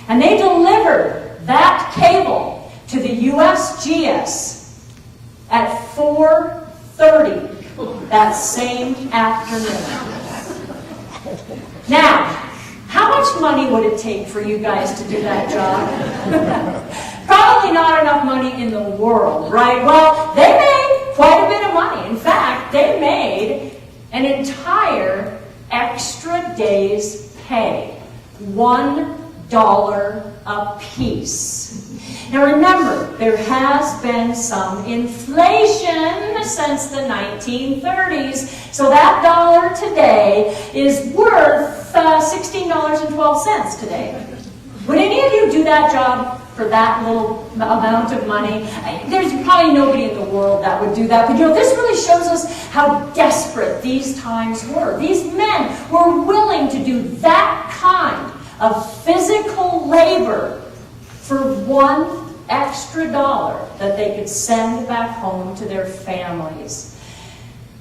And they delivered that cable to the USGS at 4:30 that same afternoon. Now, how much money would it take for you guys to do that job? Probably not enough money in the world, right? Well, they made quite a bit of money. In fact, they made an entire extra day's pay. $1 a piece. Now remember, there has been some inflation since the 1930s, so that dollar today is worth $16.12 today. Would any of you do that job for that little amount of money? There's probably nobody in the world that would do that, but this really shows us how desperate these times were. These men were willing to do that kind of physical labor for $1 extra that they could send back home to their families.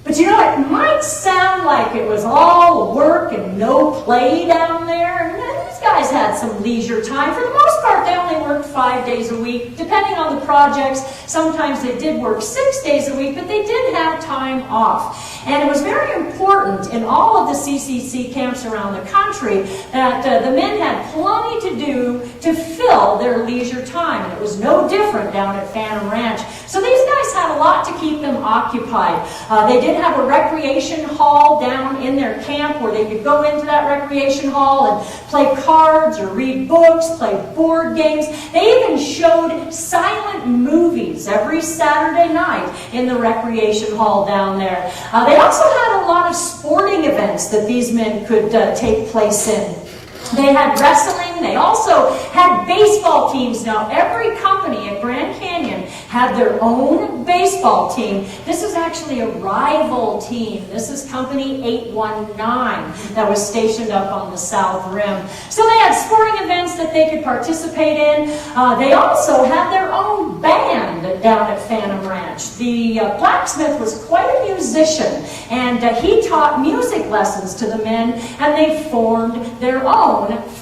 But it might sound like it was all work and no play down there. And these guys had some leisure time. For the most part, they only worked 5 days a week. Depending on the projects, sometimes they did work 6 days a week, but they did have time off. And it was very important in all of the CCC camps around the country that the men had plenty to do to fill their leisure time. And it was no different down at Phantom Ranch. So these guys had a lot to keep them occupied. They did have a recreation hall down in their camp where they could go into that recreation hall and play cards or read books, play board games. They even showed silent movies every Saturday night in the recreation hall down there. They also had a lot of sporting events that these men could take place in. They had wrestling. They also had baseball teams. Now, every company at Grand Canyon had their own baseball team. This is actually a rival team. This is Company 819 that was stationed up on the South Rim. So they had sporting events that they could participate in. They also had their own band down at Phantom Ranch. The blacksmith was quite a musician, and he taught music lessons to the men, and they formed their own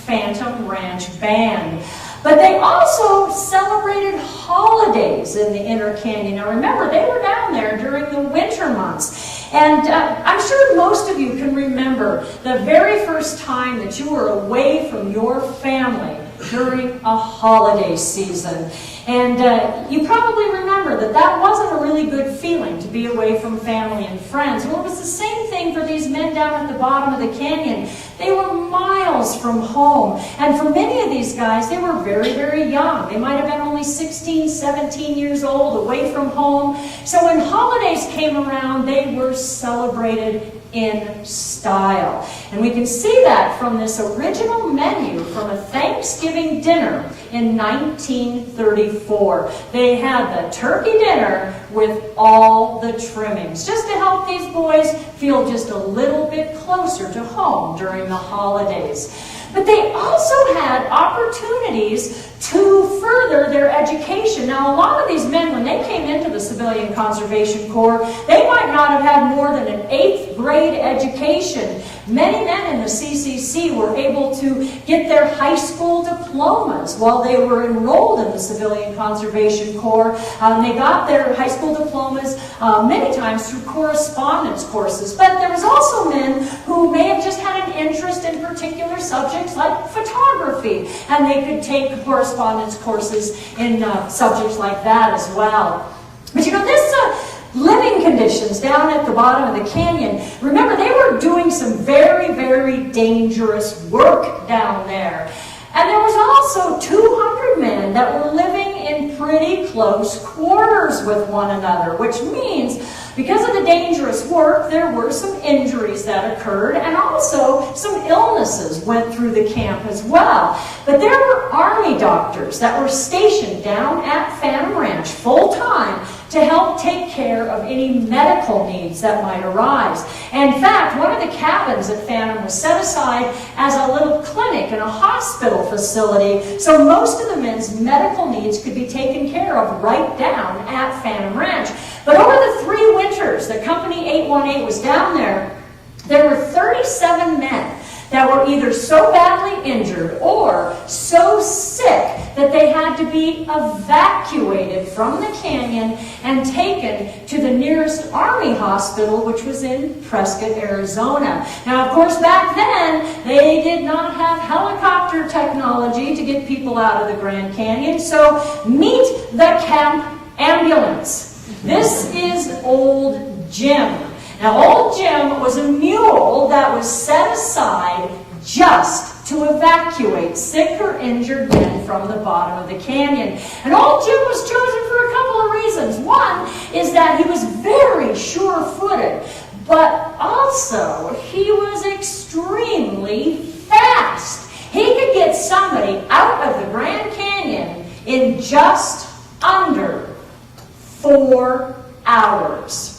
Phantom Ranch band. But they also celebrated holidays in the Inner Canyon. Now remember, they were down there during the winter months. And I'm sure most of you can remember the very first time that you were away from your family during a holiday season. And you probably remember that that wasn't a really good feeling to be away from family and friends. Well, it was the same thing for these men down at the bottom of the canyon. They were miles from home. And for many of these guys, they were very, very young. They might have been only 16, 17 years old, away from home. So when holidays came around, they were celebrated in style. And we can see that from this original menu from a Thanksgiving dinner in 1934. They had the turkey dinner with all the trimmings, just to help these boys feel just a little bit closer to home during the holidays. But they also had opportunities to further their education. Now, a lot of these men, when they came into the Civilian Conservation Corps, they might not have had more than an 8th grade education. Many men in the CCC were able to get their high school diplomas while they were enrolled in the Civilian Conservation Corps. They got their high school diplomas many times through correspondence courses. But there was also men who may have just had an interest in particular subjects like photography, and they could take correspondence courses in subjects like that as well. But this living conditions down at the bottom of the canyon, remember, they were doing some very, very dangerous work down there. And there was also 200 men that were living in pretty close quarters with one another, which means because of the dangerous work, there were some injuries that occurred, and also some illnesses went through the camp as well. But there were Army doctors that were stationed down at Phantom Ranch full-time to help take care of any medical needs that might arise. In fact, one of the cabins at Phantom was set aside as a little clinic and a hospital facility, so most of the men's medical needs could be taken care of right down at Phantom Ranch. But over the 3 winters that Company 818 was down there, there were 37 men that were either so badly injured or so that they had to be evacuated from the canyon and taken to the nearest Army hospital, which was in Prescott, Arizona. Now, of course, back then, they did not have helicopter technology to get people out of the Grand Canyon, so meet the camp ambulance. This is Old Jim. Now, Old Jim was a mule that was set aside just to evacuate sick or injured men from the bottom of the canyon. And Old Jim was chosen for a couple of reasons. One is that he was very sure-footed, but also he was extremely fast. He could get somebody out of the Grand Canyon in just under 4 hours.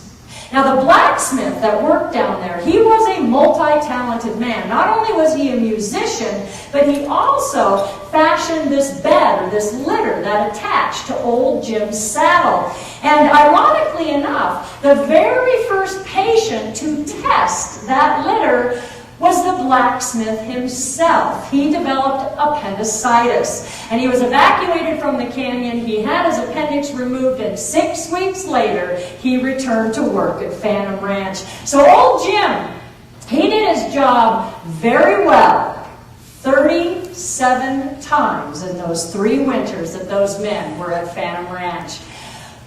Now, the blacksmith that worked down there, he was a multi-talented man. Not only was he a musician, but he also fashioned this bed or this litter that attached to Old Jim's saddle. And ironically enough, the very first patient to test that litter was the blacksmith himself. He developed appendicitis, and he was evacuated from the canyon. He had his appendix removed, and 6 weeks later, he returned to work at Phantom Ranch. So Old Jim, he did his job very well 37 times in those 3 winters that those men were at Phantom Ranch.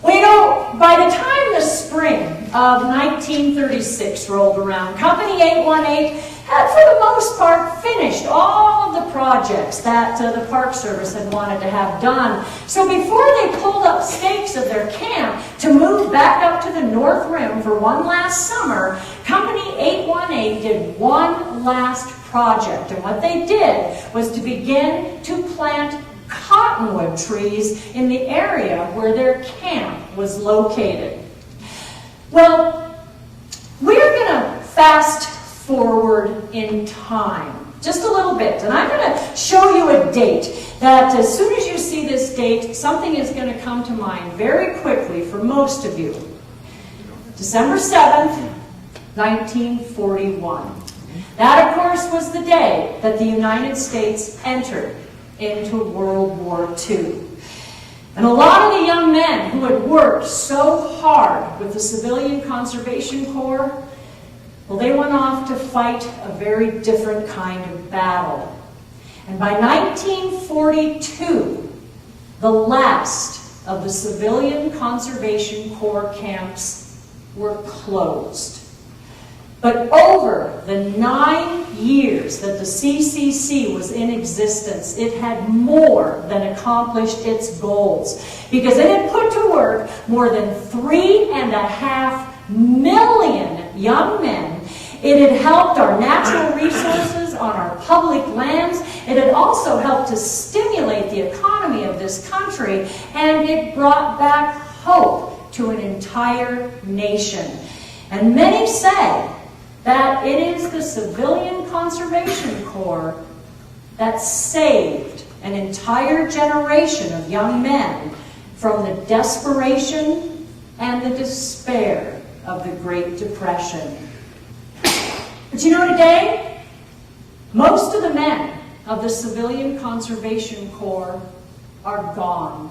Well, you know, by the time the spring of 1936 rolled around, Company 818 had, for the most part, finished all of the projects that the Park Service had wanted to have done. So before they pulled up stakes of their camp to move back up to the North Rim for one last summer, Company 818 did one last project. And what they did was to begin to plant cottonwood trees in the area where their camp was located. Well, we're going to fast forward in time just a little bit, and I'm going to show you a date that as soon as you see this date, something is going to come to mind very quickly for most of you. December 7th, 1941. That, of course, was the day that the United States entered into World War II. And a lot of the young men who had worked so hard with the Civilian Conservation Corps, well, they went off to fight a very different kind of battle. And by 1942, the last of the Civilian Conservation Corps camps were closed. But over the 9 years that the CCC was in existence, it had more than accomplished its goals, because it had put to work more than 3.5 million young men. It had helped our natural resources on our public lands. It had also helped to stimulate the economy of this country, and it brought back hope to an entire nation. And many say that it is the Civilian Conservation Corps that saved an entire generation of young men from the desperation and the despair of the Great Depression. But you know, today, most of the men of the Civilian Conservation Corps are gone,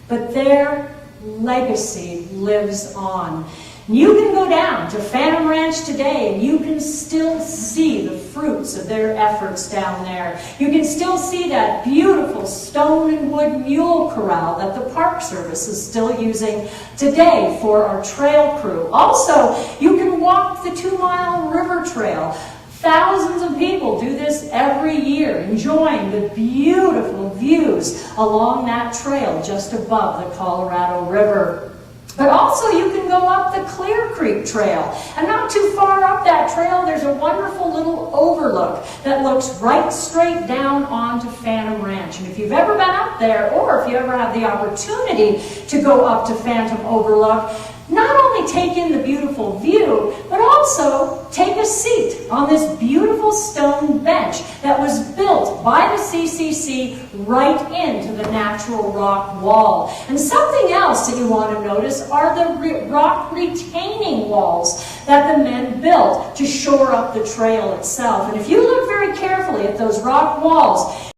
but their legacy lives on. You can go down to Phantom Ranch today and you can still see the fruits of their efforts down there. You can still see that beautiful stone and wood mule corral that the Park Service is still using today for our trail crew. Also, you can walk the 2-mile river trail. Thousands of people do this every year, enjoying the beautiful views along that trail just above the Colorado River. But also you can go up the Clear Creek Trail. And not too far up that trail, there's a wonderful little overlook that looks right straight down onto Phantom Ranch. And if you've ever been up there, or if you ever have the opportunity to go up to Phantom Overlook, not only take in the beautiful view, but also take a seat on this beautiful stone bench that was built by the CCC right into the natural rock wall. And something else that you want to notice are the rock retaining walls that the men built to shore up the trail itself. And if you look very carefully at those rock walls,